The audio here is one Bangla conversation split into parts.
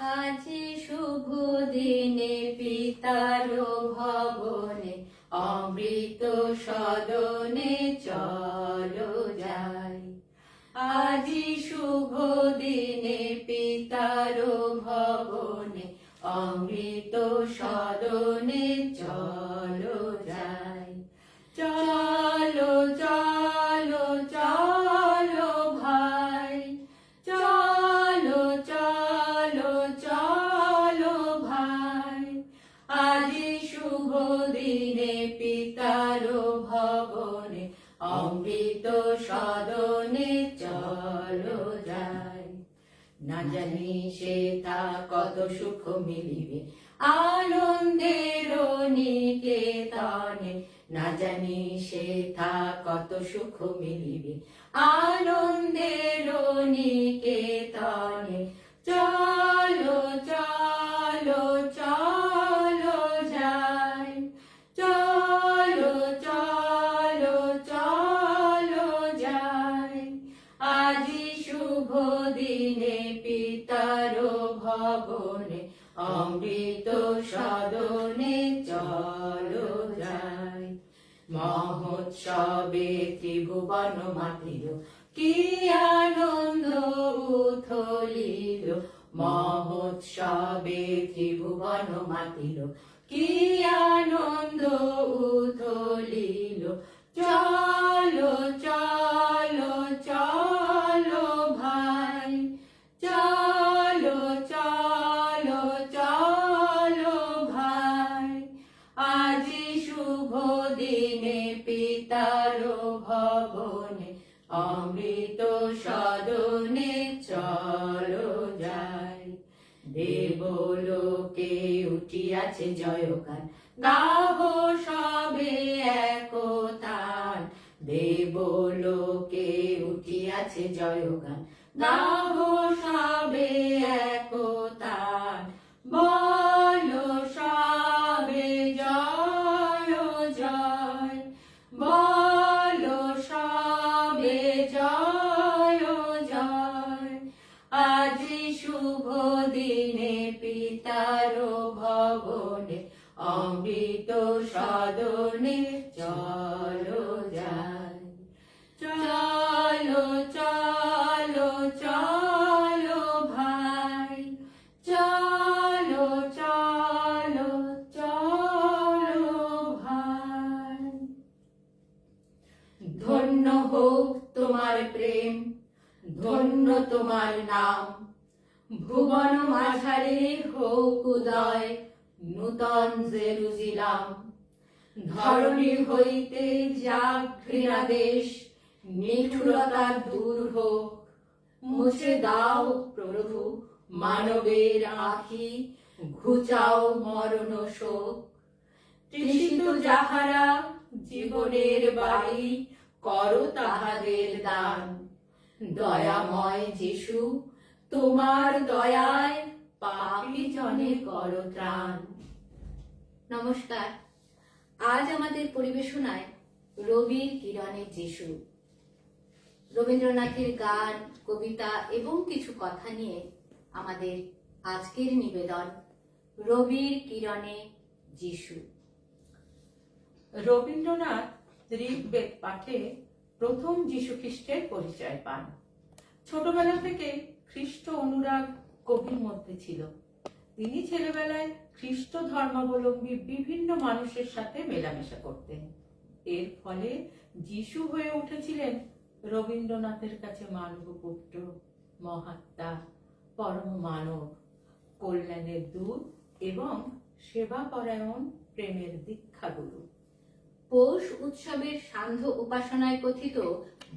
আজি শুভ দিনে পিতার ভবনে অমৃত সদনে চলো যাই। আজি শুভ দিনে পিতার ভবনে অমৃত সদনে চলো যাই। চলো চলো চলো ভাই, চলো চলো চলো ভাই। আজি শুভ দিনে পিতার ভবনে অমৃত সদনে চলো যাই। না জানি সেথা কত সুখ মিলিবে আনন্দের নিকেতনে। না জানি সেথা কত সুখ মিলিবে আনন্দের নিকেতনে। চলো চলো চলো যাই, চলো চলো চলো যাই। আজি শুভ দিনে পিতার ভবনে অমৃত সদনে চলো যাই। মহোৎসবে ত্রিভুবন মাতিল কি আনন্দ উথলিল। মহোৎসবে ত্রিভুবন মাতিল কি আনন্দ উথলিল। চলো চলো চলো ভাই, চলো চলো চলো ভাই। আজি শুভ দিনে পিতার ভবনে অমৃত সদনে চলো যাই। দেবলোকে উঠিয়াছে জয়গান, গাহো সবে একতান। দেবলোকে উঠিয়াছে জয়গান, গাহো সবে একতান। বলো সবে জয় জয়, বলো সবে জয় জয়। আজি শুভ দিনে পিতার ভবনে অমৃত সদনে চলো যাই। চলো চলো চলো ভাই, চলো চলো চলো ভাই। ধন্য হোক তোমার প্রেম, ধন্য তোমার নাম। ভুবন মাঝারে হোক উদয় নূতন জেরুজালেম। ধরণী হইতে যাক ঘৃণাদেশ, নিষ্ঠুরতা দূর হোক। মুছে দাও প্রভু মানবের আঁখি, ঘুচাও মরণ শোক। তৃষিত যাহারা জীবনের বাড়ি, করো তাহাদের দান। দয়াময় যিশু তোমার দয়ায় পাপী জনে করো ত্রাণ। নমস্কার। আজ আমাদের পরিবেশনায় রবির কিরণে যিশু। রবীন্দ্রনাথের গান, কবিতা এবং কিছু কথা নিয়ে আমাদের আজকের নিবেদন রবির কিরণে যিশু। রবীন্দ্রনাথ ঋগ্বেদ পাঠে প্রথম যীশু খ্রিস্টের পরিচয় পান। ছোটবেলা থেকে খ্রিস্ট অনুরাগ কবির মধ্যে ছিল। তিনি ছেলেবেলায় খ্রিস্ট ধর্মাবলম্বী বিভিন্ন মানুষের সাথে মেলামেশা করতেন। এর ফলে যিশু হয়ে উঠেছিলেন রবীন্দ্রনাথের কাছে মানবপুত্র, মহাত্মা, পরম মানব, কল্যাণের দূত এবং সেবাপরায়ণ প্রেমের দীক্ষাগুরু। পৌষ উৎসবের সান্ধ্য উপাসনায় কথিত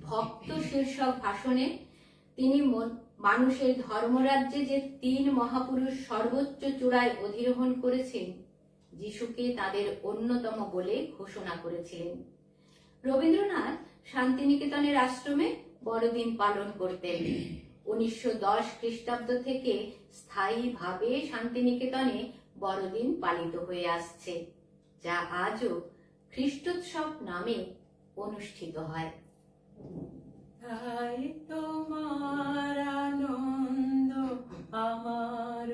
ভক্ত শীর্ষক ভাষণে তিনি মানুষের ধর্মরাজ্যে যে তিন মহাপুরুষ সর্বোচ্চ চূড়ায় অধিরোহণ করেছেন, যিশুকে তাদের অন্যতম বলে ঘোষণা করেছিলেন। রবীন্দ্রনাথ শান্তিনিকেতনের আশ্রমে বড়দিন পালন করতেন। 1910 খ্রিস্টাব্দ থেকে স্থায়ীভাবে শান্তিনিকেতনে বড়দিন পালিত হয়ে আসছে, যা আজও খ্রিস্টোৎসব নামে অনুষ্ঠিত হয়। তাই তোমার আনন্দ আমার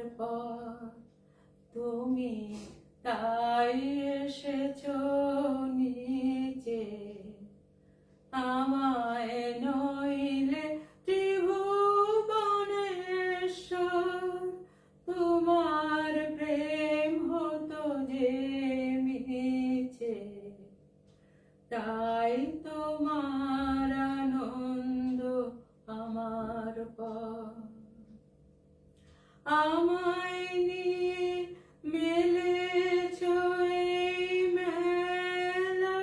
পর। আমায় নিয়ে মেলেছ এই মেলা,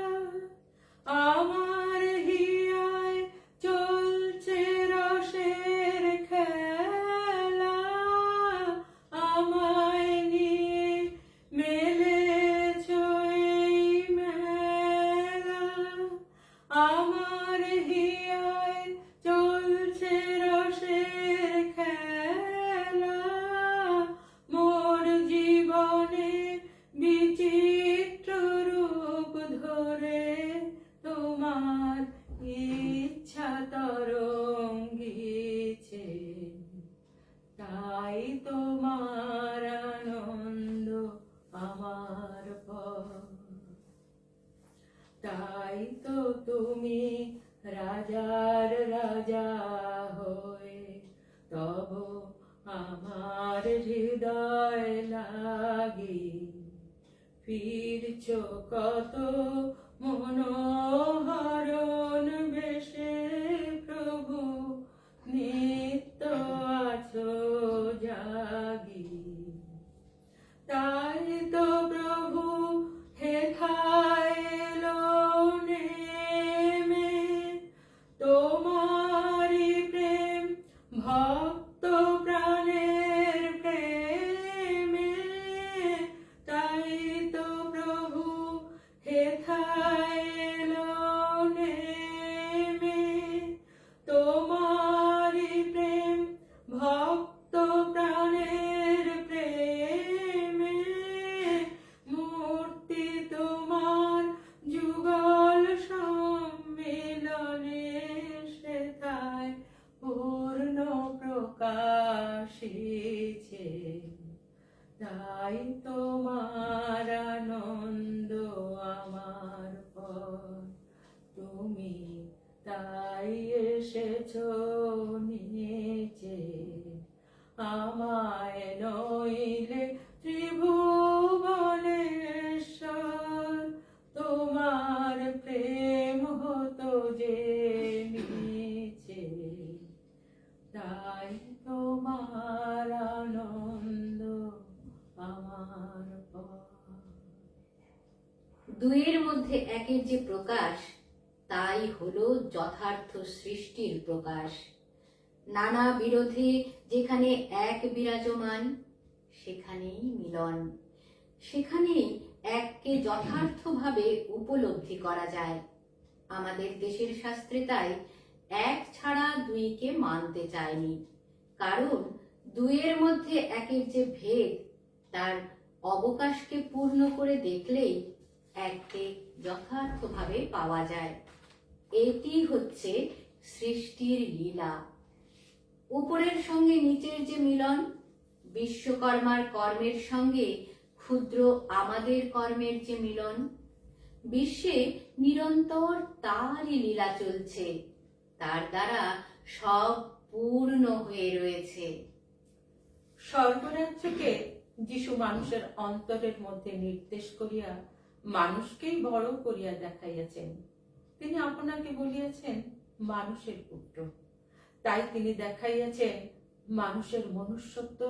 আমার হিয়ায় চলছে রসের খেলা। আমায় নিয়ে মেলেছ এই মেলা, আমার হিয়ায় চলছে রসের খেলা। মোর জীবনে বিচিত্র রূপ ধরে তোমার ইচ্ছা তরঙ্গিছে, তাই তোমার আনন্দ আমার পর। তাই তো তুমি রাজার রাজা হয়ে তব আমার হৃদয় লাগি ফিরছ কত মনোহরণ বেশে প্রভু, নিত্য আছো জাগি। তাই তো প্রভু হেথায় এলো নেমে তোমারি প্রেম ভক্ত প্রাণের প্রেমে। তাই তো প্রভু হেথায় এলো নেমে তোমারি প্রেম ভক্ত প্রাণের প্রেমে। মূর্তি তোমার যুগল সম্মিলনে সেথায় পূর্ণ প্রকাশিছে, তাই তোমার আনন্দ আমার পর। তুমি তাই এসেছো নিচে, আমায় নইলে ত্রিভুবনেশ্বর তোমার প্রেম হতো যে নিচে, তাই তোমার আনন্দ আমার পর। দুইয়ের মধ্যে একের যে প্রকাশ, তাই হলো যথার্থ সৃষ্টির প্রকাশ। নানা বিরোধে যেখানে এক বিরাজমান, সেখানেই মিলন, সেখানেই এককে যথার্থভাবে উপলব্ধি করা যায়। আমাদের দেশের শাস্ত্রে তাই এক ছাড়া দুইকে মানতে চায়নি, কারণ দুইয়ের মধ্যে একের যে ভেদ, তার অবকাশকে পূর্ণ করে দেখলেই এককে যথার্থভাবে পাওয়া যায়। এটি হচ্ছে সৃষ্টির লীলা। উপরের সঙ্গে নিচের যে মিলন, বিশ্বকর্মার কর্মের সঙ্গে ক্ষুদ্র আমাদের কর্মের যে মিলন, বিশ্বে নিরন্তর তারই লীলা চলছে, তার দ্বারা সব পূর্ণ হয়ে রয়েছে। স্বর্গরাজ্যকে যিশু মানুষের অন্তরের মধ্যে নির্দেশ করিয়া মানুষকেই বড় করিয়া দেখাইয়াছেন। তিনি আপনাকে বলিয়াছেন মানুষের পুত্র। তাই তিনি দেখাইয়াছেন মানুষের মনুষ্যত্ব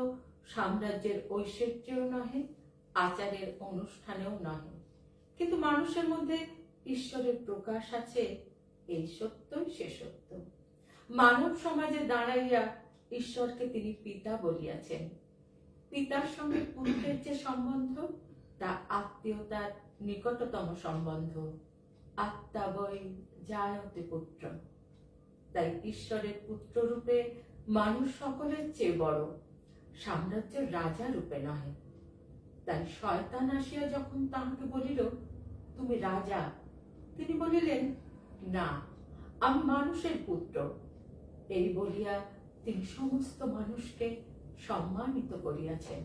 সাম্রাজ্যের ঐশ্বর্যেও নহে, আচারের অনুষ্ঠানেও নহে, কিন্তু মানুষের মধ্যে ঈশ্বরের প্রকাশ আছে, এই সত্যই সে সত্য। মানব সমাজে দাঁড়াইয়া ঈশ্বরকে তিনি পিতা বলিয়াছেন। পিতার সঙ্গে পুত্রের যে সম্বন্ধ, তা আত্মীয়তার নিকটতম সম্বন্ধ। আত্মা বৈ জায়তে পুত্র। তাই ঈশ্বরের পুত্র রূপে মানুষ সকলের চেয়ে বড়, সাম্রাজ্যের রাজা রূপে নহে। তাই শয়তান আসিয়া যখন তাহাকে বলিল, তুমি রাজা, তিনি বলিলেন, না, আমি মানুষের পুত্র। এই বলিয়া তিনি সমস্ত মানুষকে সম্মানিত করিয়াছেন।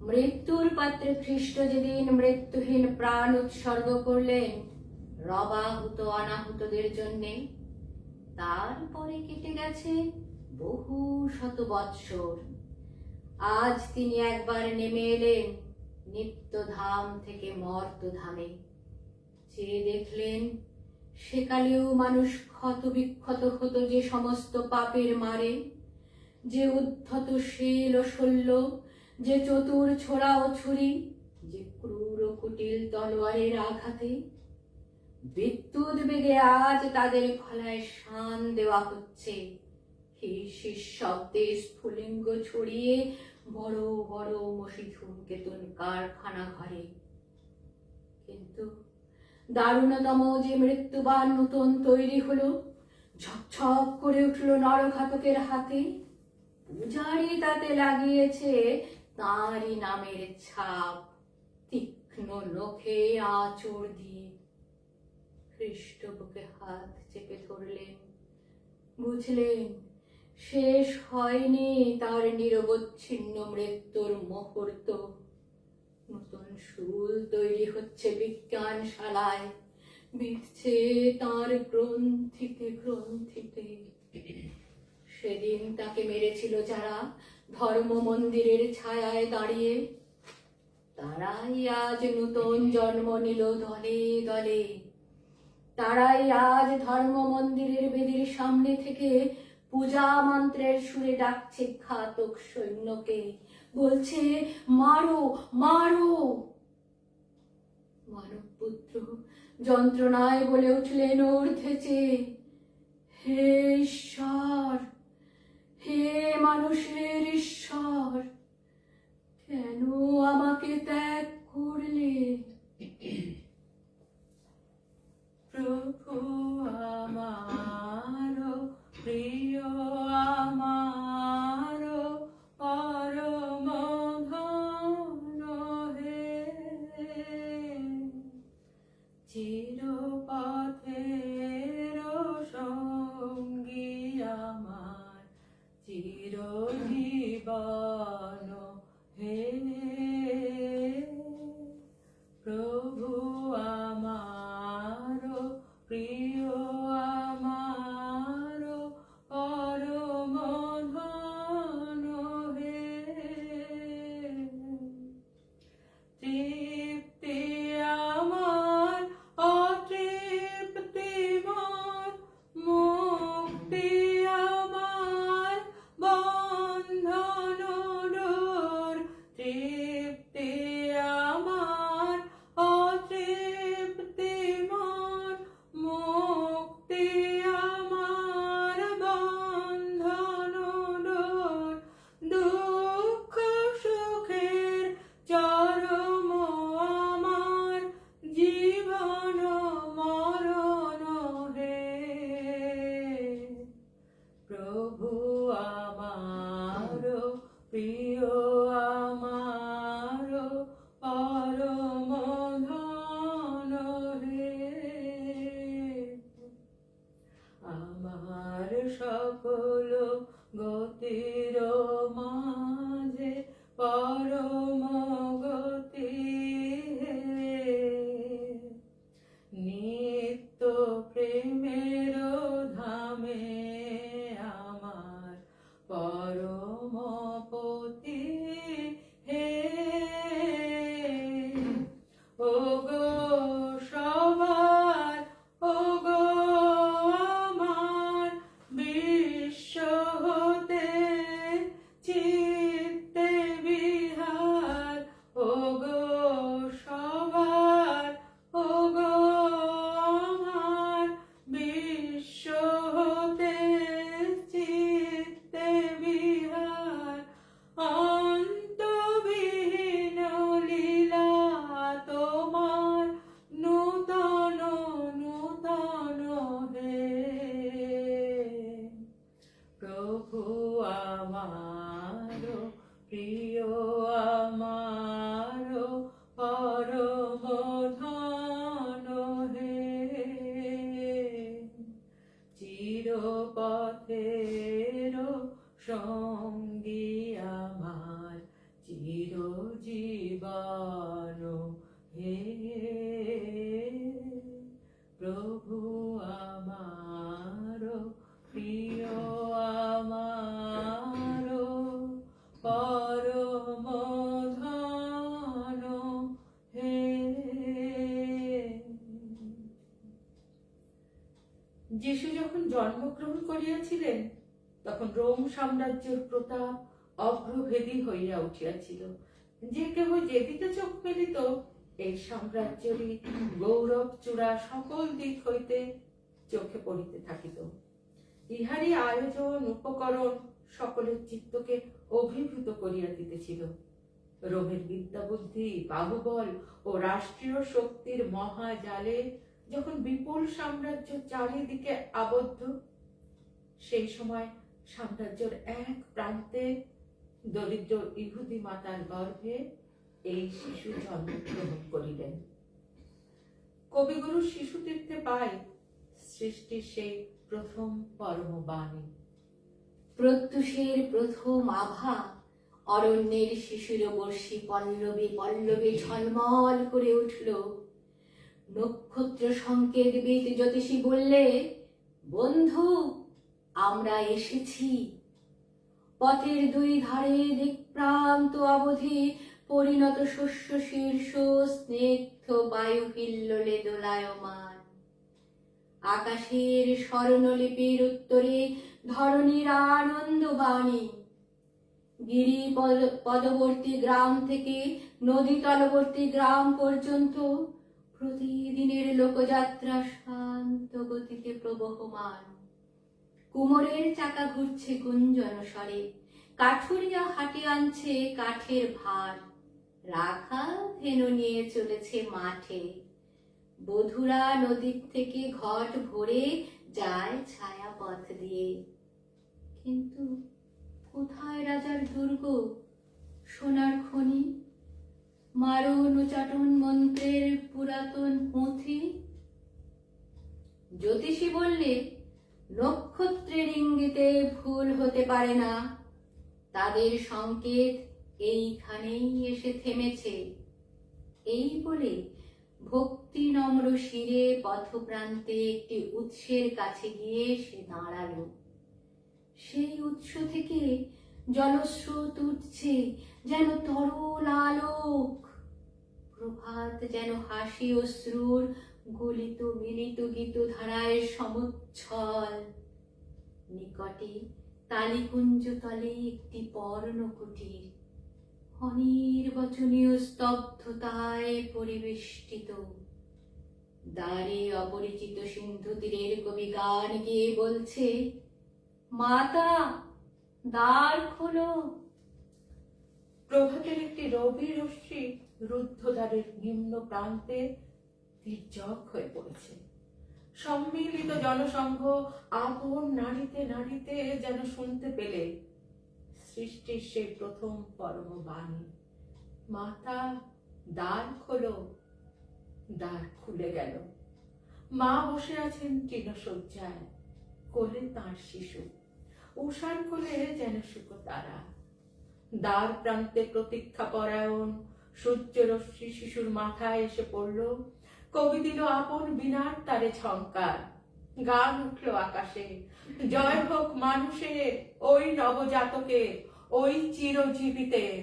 মৃত্যুর পাত্রে খ্রিস্ট যেদিন মৃত্যুহীন প্রাণ উৎসর্গ করলেন রবাহুত অনাহুতদের জন্যে, তারপরে কেটে গেছে বহু শত বৎসর। আজ তিনি একবার নেমে এলেন নিত্যধাম থেকে মর্তধামে। চেয়ে দেখলেন সেকালেও মানুষ ক্ষত বিক্ষত হতো যে সমস্ত পাপের মারে, যে উদ্ধত শীল ও শল্য, যে চতুর ছোড়া ও ছুরি, যে ক্রূর ও কুটিল তলোয়ারের আঘাতে। বিদ্যুৎ বেগে আজ তাদের গলায় শান দেওয়া হচ্ছে, হিস শব্দে স্ফুলিঙ্গ ছড়িয়ে বড় বড় মসি ধূমকেতুন কারখানা ঘরে। কিন্তু দারুণতম যে মৃত্যুবান নতুন তৈরি হলো, ঝকঝক করে উঠল নরঘাতকের হাতে। পূজারি তাতে লাগিয়েছে তাঁরই নামের ছাপ, তীক্ষ্ণ নখে আঁচড় দিয়ে। খ্রিস্ট বুকে হাত চেপে ধরলেন, বুঝলেন শেষ হয়নি তার নিরবচ্ছিন্ন মৃত্যুর মুহূর্ত। নতুন শুল তৈরি হচ্ছে বিজ্ঞানশালায়, বিধছে তার গ্রন্থিতে গ্রন্থিতে। সেদিন তাকে মেরেছিল যারা ধর্ম মন্দিরের ছায়ায় দাঁড়িয়ে, তারাই আজ নতুন জন্ম নিল দলে দলে। তারাই আজ ধর্ম মন্দিরের বেদির সামনে থেকে পূজা মন্ত্রের সুরে ডাকছে ঘাতক সৈন্যকে, বলছে মারো মারো। মানব পুত্র যন্ত্রণায় বলে উঠলেন ঊর্ধ্বে, হে ঈশ্বর, হে মানুষের ঈশ্বর, কেন আমাকে ত্যাগ করলে? প্রভু আমার প্রিয়, আমার পরম ধন হে, চিরপথের সঙ্গী আমার, চিরজীবন হে। প্রভু আমার প্রিয়, আমার পরম ধন হে, তৃপ্তি আমার অতৃপ্তি মোর, মুক্তি আমার বন্ধন ডোর। তৃপ্তি আমার অতৃপ্তি মোর, মুক্তি আমার বন্ধন ডোর। দুঃখ সুখের চরম আমার, জীবন মরণ হে। প্রভু আমার প্রিয়, আমার পরম ধন হে। আমার সকল গতির মাঝে পরম গতি হে, নিত্য প্রেমের ধামে আমার পরম পতি হে। ওগো সবার, ওগো আমার বিশ্ব হতে চিত্তে বিহার। ওগো সবার, ওগো আমার বিশ্ব হতে চিত্তে বিহার। অন্তবিহীন লীলা তোমার, নূতন নূতন হে। প্রভু আমার প্রিয়, আমার পরম ধন হে, চিরপথের সঙ্গী আমার, চিরজীবন হে। প্রভু আমার প্রিয়, আমার পরম ধন হে। জন্মগ্রহণ করিয়াছিলেন তখন রোম সাম্রাজ্যের প্রতাপ অগ্রভেদী হইয়া উঠিয়াছিল। যে কেহ যেদিকে চোখ ফেলিত এই সাম্রাজ্যেরই গৌরব চূড়া সকল দিক হইতে চোখে পড়িতে থাকিত। ইহারই আয়োজন উপকরণ সকলের চিত্তকে অভিভূত করিয়া দিতেছিল। রোমের বিদ্যা বুদ্ধি বাহুবল ও রাষ্ট্রীয় শক্তির মহাজালে যখন বিপুল সাম্রাজ্য চারিদিকে আবদ্ধ, সেই সময় সাম্রাজ্যের এক প্রান্তে দরিদ্র ইহুদি মাতার গর্ভে এই শিশু জন্মগ্রহণ করিলেন। কবিগুরু শিশুতীর্থে পায় সৃষ্টির সেই প্রথম পরম বাণী। প্রত্যুষের প্রথম আভা অরণ্যের শিশুর বর্ষী পল্লবে পল্লবে ঝলমল করে উঠল। নক্ষত্র সংকেতবিদ জ্যোতিষী বললে, বন্ধু, আমরা এসেছি। পথের দুই ধারে দিক্প্রান্ত অবধি পরিণত শস্য শীর্ষ স্নিগ্ধ বায়ু হিল্লোলে দোলায়মান। আকাশের স্বর্ণলিপির উত্তরে ধরণীর আনন্দবাণী। গিরি পদবর্তী গ্রাম থেকে নদী তলবর্তী গ্রাম পর্যন্ত প্রতিদিনের লোকযাত্রা শান্ত গতিতে প্রবহমান। কুমোরের চাকা ঘুরছে গুঞ্জন স্বরে, কাঠুরিয়া হাটে আনছে কাঠের ভার, রাখাল ধেনু নিয়ে চলেছে মাঠে। বধুরা নদীর থেকে ঘট ভরে যায় ছায়া পথ দিয়ে। কিন্তু কোথায় রাজার দুর্গ, সোনার খনি, মারণ উচাটন মন্ত্রের পুরাতন পুঁথি? জ্যোতিষী বললে, নক্ষত্রের ইঙ্গিতে ভুল হতে পারে না, তাদের সংকেত এইখানেই এসে থেমেছে। এই বলে ভক্তি নম্র শিরে পথপ্রান্তে একটি উৎসের কাছে গিয়ে সে দাঁড়ালো। সেই উৎস থেকে জলস্রোত উঠছে যেন তরল আলোক। প্রভাত যেন হাসি অশ্রুর গলিত মিলিত গীত ধারায় সমুচ্ছল। নিকটে তালিকুঞ্জ তলে একটি পর্ণকুটির, অনির্বচনীয় স্তব্ধতায় পরিবেষ্টিত। দ্বারে অপরিচিত সিন্ধু তীরের কবি গান গিয়ে বলছে, মাতা, দ্বার খোলো। প্রভাতের একটি রবি রশ্মি রুদ্ধদ্বারের নিম্ন প্রান্তে তির্যক হয়ে পড়েছে। সম্মিলিত জনসংঘ আপন নাড়িতে নাড়িতে যেন শুনতে পেলে সৃষ্টির সেই প্রথম পরম বাণী, মাতা, দ্বার খোলো। দ্বার খুলে গেল। মা বসে আছেন তৃণশয্যায়, কোলে তাঁর শিশু, উষার কোলে যেন শুকো তারা। দ্বার প্রান্তে প্রতীক্ষা পরায়ণ সূর্যরশ্মি শিশুর মাথায় এসে পড়ল। কবি দিল আপন বিনার তারে ঝংকার। গান উঠল আকাশে, জয় হোক মানুষের, ওই নবজাতকের, ওই চিরজীবিতের।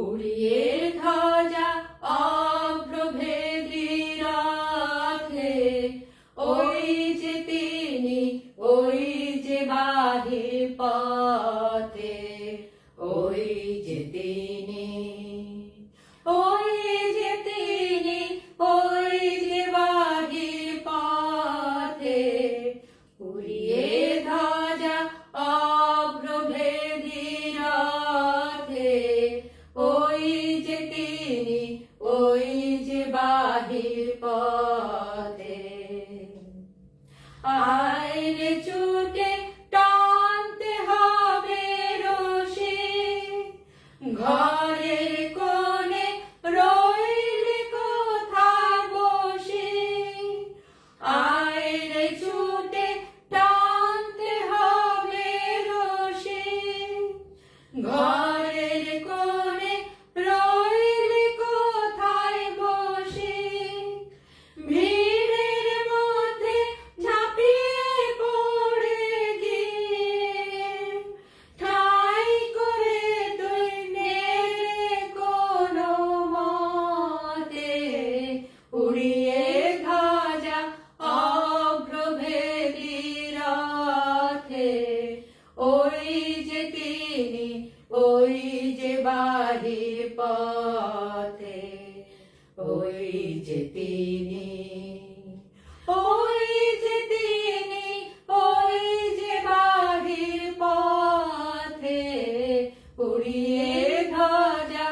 উড়িয়ে ধ্বজা অগ্রভেদী রাখে, ওই যে তিনি, ওই যে বাহে পথে, ওই যে তিনি, ওই যে তিনি, ওই যে বাহে পথে। উড়িয়ে ধ্বজা অগ্রভেদী রাখে, ওই যে তিনি, ওই যে বাহির পথে। যে তিনি, ওই যে তিনি, ওই যে বাহির পথে উড়িয়ে ধ্বজা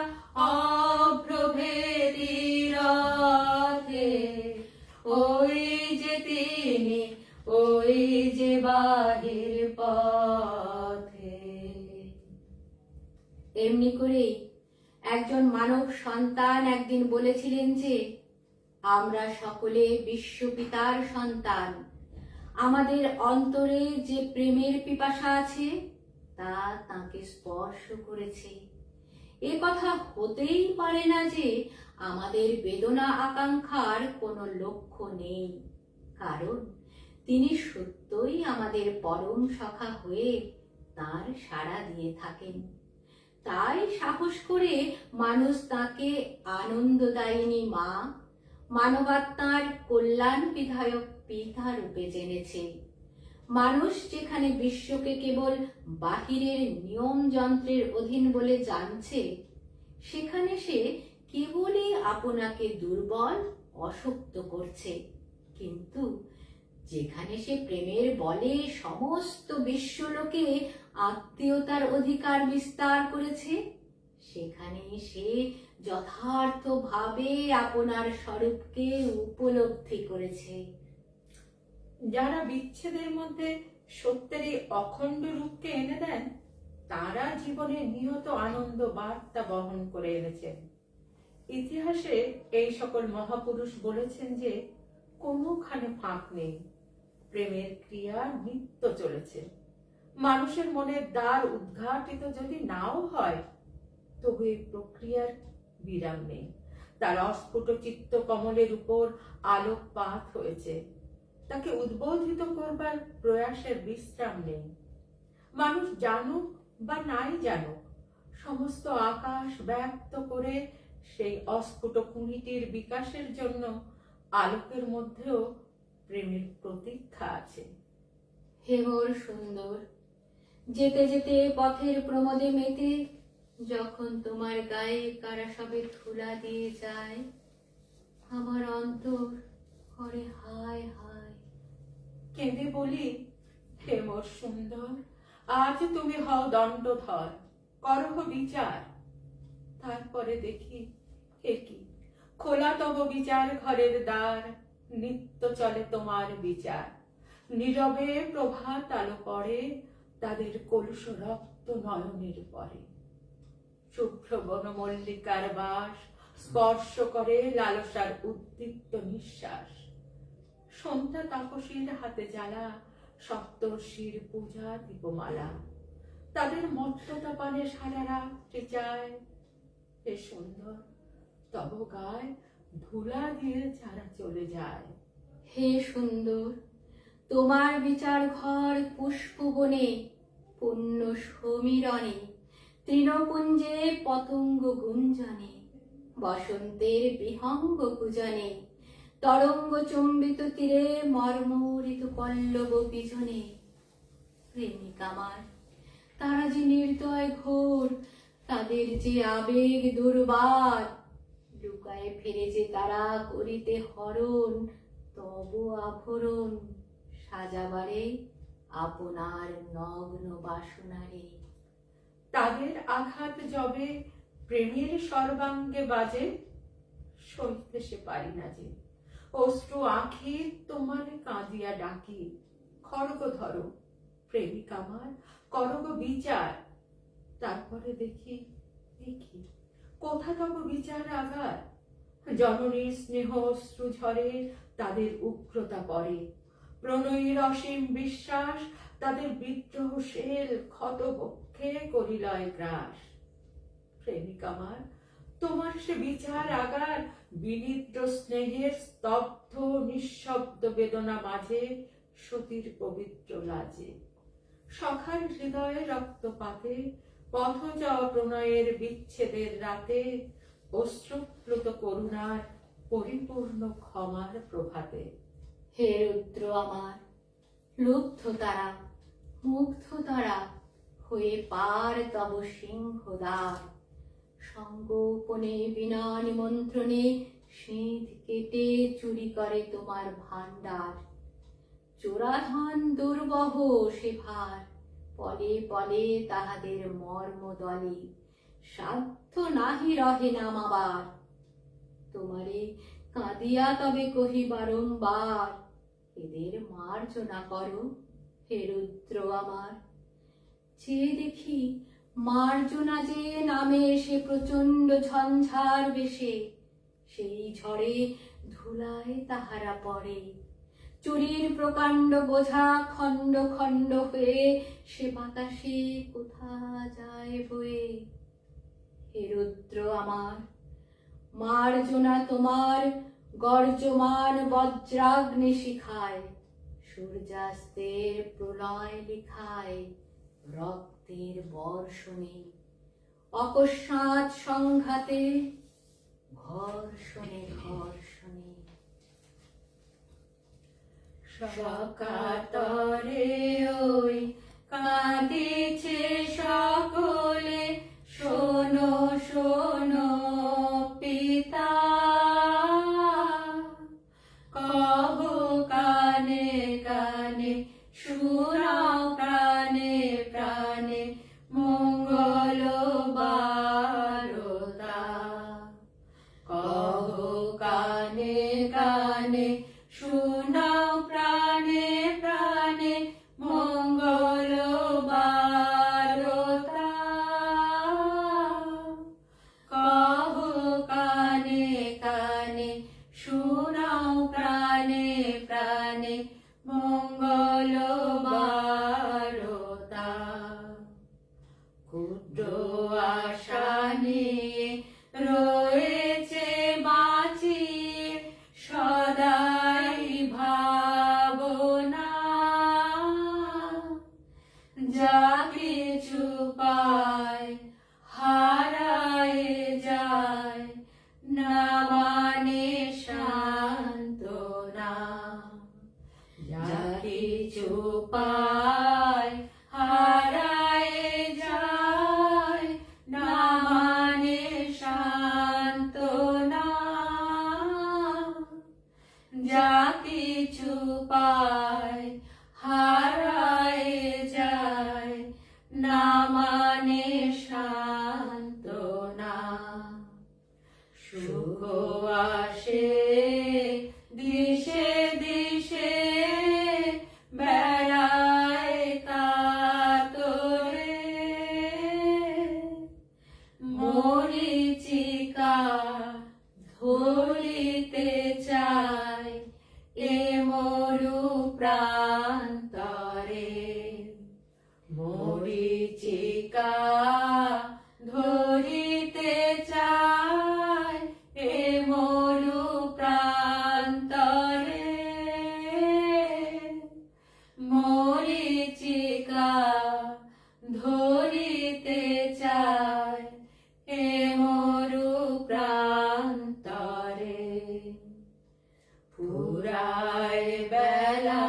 অভ্রভেদী রথে, ওই যে তিনি, ওই যে বাহির পথে। এমনি করেই একজন মানব সন্তান একদিন বলেছিলেন যে আমরা সকলে বিশ্বপিতার সন্তান। আমাদের অন্তরে যে প্রেমের পিপাসা আছে তা তাকে স্পর্শ করেছে। এ কথা হতেই পারে না যে আমাদের বেদনা আকাঙ্ক্ষার কোনো লক্ষ্য নেই, কারণ তিনি সত্যই আমাদের পরম সখা হয়ে তার সাড়া দিয়ে থাকেন। তাই সাহস করে মানুষ তাকে আনন্দদায়িনী মা, মানবাত্মার কল্যাণ বিধায়ক পিতা রূপে জেনেছে। মানুষ যেখানে বিশ্বকে কেবল বাহিরের নিয়ম যন্ত্রের অধীন বলে জানছে, সেখানে সে কেবলই আপনাকে দুর্বল, অশক্ত করছে। কিন্তু যেখানে সে প্রেমের বলে সমস্ত বিশ্বলোকে আত্মীয়তার অধিকার বিস্তার করেছে, সেখানে সে যথার্থভাবে আপনার স্বরূপকে উপলব্ধি করেছে। যারা বিচ্ছেদের মধ্যে সত্যের এই অখণ্ড রূপকে এনে দেন, তারা জীবনে নিহত আনন্দ বার্তা বহন করে এনেছেন। ইতিহাসে এই সকল মহাপুরুষ বলেছেন যে কোনোখানে ফাঁক নেই, প্রেমের ক্রিয়া নিত্য চলেছে। মানুষের মনের দ্বার উদ্ঘাটিত যদি নাও হয়, তবু এই প্রক্রিয়ার বিরাম নেই। তার অস্ফুট চিত্ত কমলের উপর আলোকপাত হয়েছে, তাকে উদ্বোধিত করবার প্রয়াসের বিশ্রাম নেই। মানুষ জানুক বা নাই জানুক, সমস্ত আকাশ ব্যক্ত করে সেই অস্ফুট কুঁড়িটির বিকাশের জন্য আলোকের মধ্যেও প্রেমের প্রতীক্ষা আছে। হে মোর সুন্দর, যেতে যেতে পথের প্রমোদে মেতে যখন তোমার গায়ে কারা সবে ধুলা দিয়ে যায়, আমার অন্তর করে হায় হায়। কেঁদে বলি, হে মোর সুন্দর, আজ তুমি হও দণ্ডধর, করহ বিচার। তারপরে দেখি হে কি, খোলা তব বিচার ঘরের দ্বার, নিত্য চলে তোমার বিচার। নীরবে প্রভাত আলো পড়ে তাদের কলুষ রক্ত নয়নের পরে। শুভ্র বনমল্লিকার বাস স্পর্শ করে লালসার উদ্দীপ্ত নিঃশ্বাস। সন্ধ্যা তাপসীর হাতে জ্বালা সপ্তর্ষির পূজা দীপমালা। তাদের মত্ততা পানে সারা রাত্রি চায়। হে সুন্দর, তব গায়ে ধুলা দিয়ে যারা চলে যায়। হে সুন্দর, তোমার বিচার ঘর পুষ্পবনে, পুণ্য সমীরণে, তৃণপুঞ্জে পতঙ্গ গুঞ্জনে, বসন্তের বিহঙ্গ পূজনে, তরঙ্গ চুম্বিত তীরে মর্মরিত পল্লব পিছনে। প্রেমিক আমার, তারা যে নির্দয় ঘোর, তাদের যে আবেগ দুর্বার, লুকায় ফিরে যে তারা করিতে হরণ তব আভরণ, সাজাবারে আপনার নগ্ন বাসনারে। তাদের আঘাত যবে প্রেমের সর্বাঙ্গে বাজে, সইতে সে পারি না যে। অশ্রু আঁখি তোমার কাঁদিয়া ডাকি, খড়গ ধরো প্রেমিক আমার, করগ বিচার। তারপরে দেখি দেখি কোথা তব বিচার আগার। জননীর স্নেহ অশ্রু ঝরে তাদের উগ্রতা পরে, প্রণয়ীর অসীম বিশ্বাস তাদের বিদ্রোহশীল ক্ষত বক্ষে করিলয় গ্রাস। প্রেমিক আমার, তোমার সে বিচার আগার বিনিদ্র স্নেহের স্তব্ধ নিঃশব্দ বেদনা মাঝে সতীর পবিত্র লাজে। সখার হৃদয়ে রক্তপাতে পথজ প্রণয়ের বিচ্ছেদের রাতে, অশ্রুপ্লুত করুণার পরিপূর্ণ ক্ষমার প্রভাতে। হে রুদ্র আমার, লুব্ধ তারা, মুগ্ধ তারা হয়ে পার তব সিংহদ্বার। সঙ্গোপনে বিনা নিমন্ত্রণে সিঁধ কেটে চুরি করে তোমার ভাণ্ডার, চোরাধন দুর্বহ সে ভার, পলে পলে তাহাদের মর্ম দলে, সাধ্য নাহি রহে নামাবার। তোমারে কাঁদিয়া তবে কহি বারংবার, এদের মার্জনা করো হে রুদ্র আমার। যে দেখি মার্জনা যে নামে সে প্রচণ্ড ঝঞ্ঝার বেশে, সেই ঝড়ে ধুলায় তাহারা পড়ে, চুরির প্রকাণ্ড বোঝা খণ্ড খণ্ড হয়ে সে বাতাসে কোথা যায় বয়ে। হে রুদ্র আমার, মার্জনা তোমার গর্জমান বজ্রাগ্নি শিখায়, সূর্যাস্তের প্রলয় লিখায় রক্তের বর্ষণে, অকস্মাৎ সংঘাতে ঘর্ষণে ঘর্ষণে। সকাতরে ওই কাঁদিছে সকলে, শোনো শোনো পিতা, কহ কানে কানে শুনাও প্রাণে প্রাণে মঙ্গল বারতা। কহ কানে কানে শুনাও প্রাণে প্রাণে মঙ্গল বারতা। কহ কানে কানে শুনাও প্রাণে প্রাণে মঙ্গল বারতা। ক্ষুদ্র আশা নিয়ে রয়েছে বাঁচিয়ে সদাই ভাবনা, যা কিছু পায় হারায় যায় না মানে সান্ত্বনা। যা কিছু পায় হারায় যায় না মানে সান্ত্বনা। যা কিছু পায় হারায় যায় না মানে সান্ত্বনা। সুখ আসে দিশে দিশে বেড়ায় কাতরে, মরীচিকা ধরিতে চায় এ মরু প্রান্তরে। মরীচিকা ধরিতে চায় এ মরু প্রান্তরে। মরীচিকা ধরিতে চায় এ মরু প্রান্তরে। ফুরায় বেলা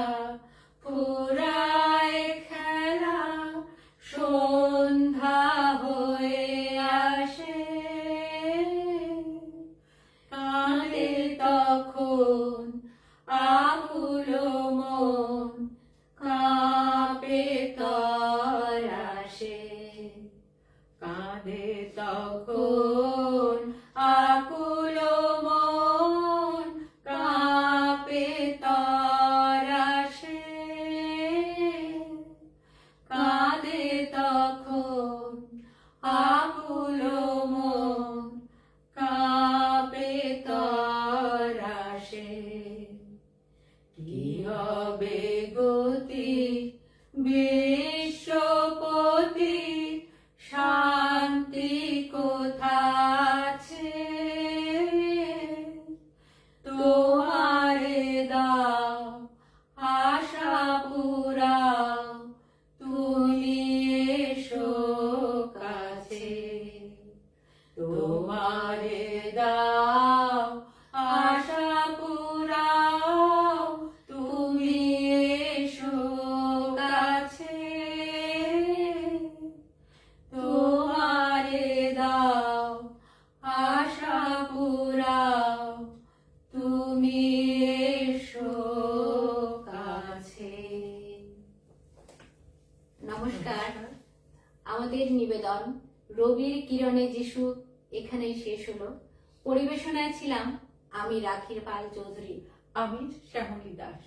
ফুরায় খেলা, সন্ধ্যা হয়ে আসে, কাঁদে তখন আকুল মন, কাঁপে তরাসে। কাঁদে তখন আকুল মন, কাঁপে তরাসে। কাঁদে তখন আকুল মন, কাঁপে তরাসে। কি হবে গতি বিশ্বপতি, শান্তি কোথাছে? তোমারে দাও আশা পুরাও, তুমি এসো কাছে। আমাদের নিবেদন রবির কিরণে যিশু এখানেই শেষ হলো। পরিবেশনায় ছিলাম আমি রাখির পাল চৌধুরী। আমি শ্যামলী দাস।